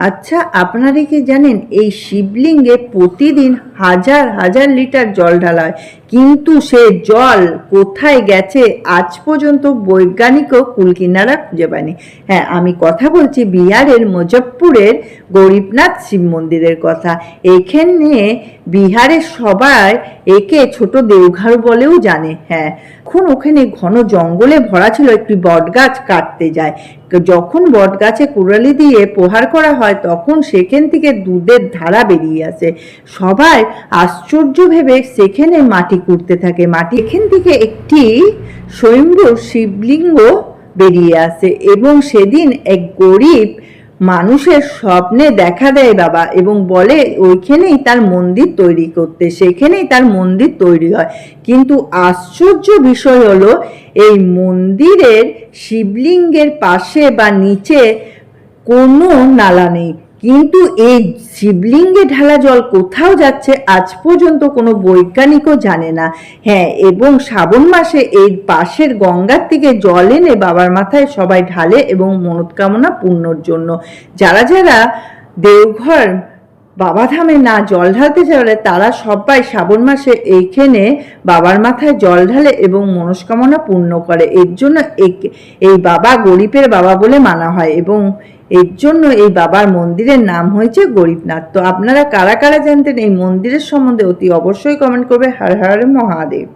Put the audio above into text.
আচ্ছা, আপনারা কি জানেন এই শিবলিঙ্গে প্রতিদিন হাজার হাজার লিটার জল ঢালা হয়, কিন্তু সে জল কোথায় গেছে আজ পর্যন্ত বৈজ্ঞানিকও কুলকিনারা খুঁজে পায়নি। হ্যাঁ, আমি কথা বলছি বিহারের মুজফ্ফরপুরের গরিবনাথ শিব মন্দিরের কথা। এখানে বিহারের সবাই একে ছোট দেওঘর বলেও জানে। হ্যাঁ, এখন ওখানে ঘন জঙ্গলে ভরা ছিল, একটি বটগাছ কাটতে যায়। যখন বটগাছে কুড়ালি দিয়ে প্রহার করা হয় তখন সেখান থেকে দুধের ধারা বেরিয়ে আসে। সবাই আশ্চর্য ভেবে সেখানে মাটি খুঁড়তে থাকে। মাটি এখান থেকে একটি স্বয়ম্ভু শিবলিঙ্গ বেরিয়ে আসে এবং সেদিন এক গরিব মানুষের স্বপ্নে দেখা দেয় বাবা এবং বলে ওইখানেই তার মন্দির তৈরি করতে। সেখানেই তার মন্দির তৈরি হয়। কিন্তু আশ্চর্য বিষয় হলো এই মন্দিরের শিবলিঙ্গের পাশে বা নিচে কোনো নালা নেই, কিন্তু এই শিবলিঙ্গে ঢালা জল কোথাও যাচ্ছে আজ পর্যন্ত কোনো বৈজ্ঞানিকও জানে না। হ্যাঁ, এবং শ্রাবণ মাসে এই পাশের গঙ্গার থেকে জল এনে বাবার মাথায় সবাই ঢালে এবং মনস্কামনা পূর্ণর জন্য। যারা যারা দেওঘর বাবাধামে না জল ঢালতে চাইলে তারা সবাই শ্রাবণ মাসে এইখানে বাবার মাথায় জল ঢালে এবং মনস্কামনা পূর্ণ করে। এর জন্য এই বাবা গরিবের বাবা বলে মানা হয় এবং এর জন্য এই বাবার মন্দিরের নাম হয়েছে গরিবনাথ। তো আপনারা কারা কারা জানতেন এই মন্দিরের সম্বন্ধে অতি অবশ্যই কমেন্ট করবে। হর হর মহাদেব।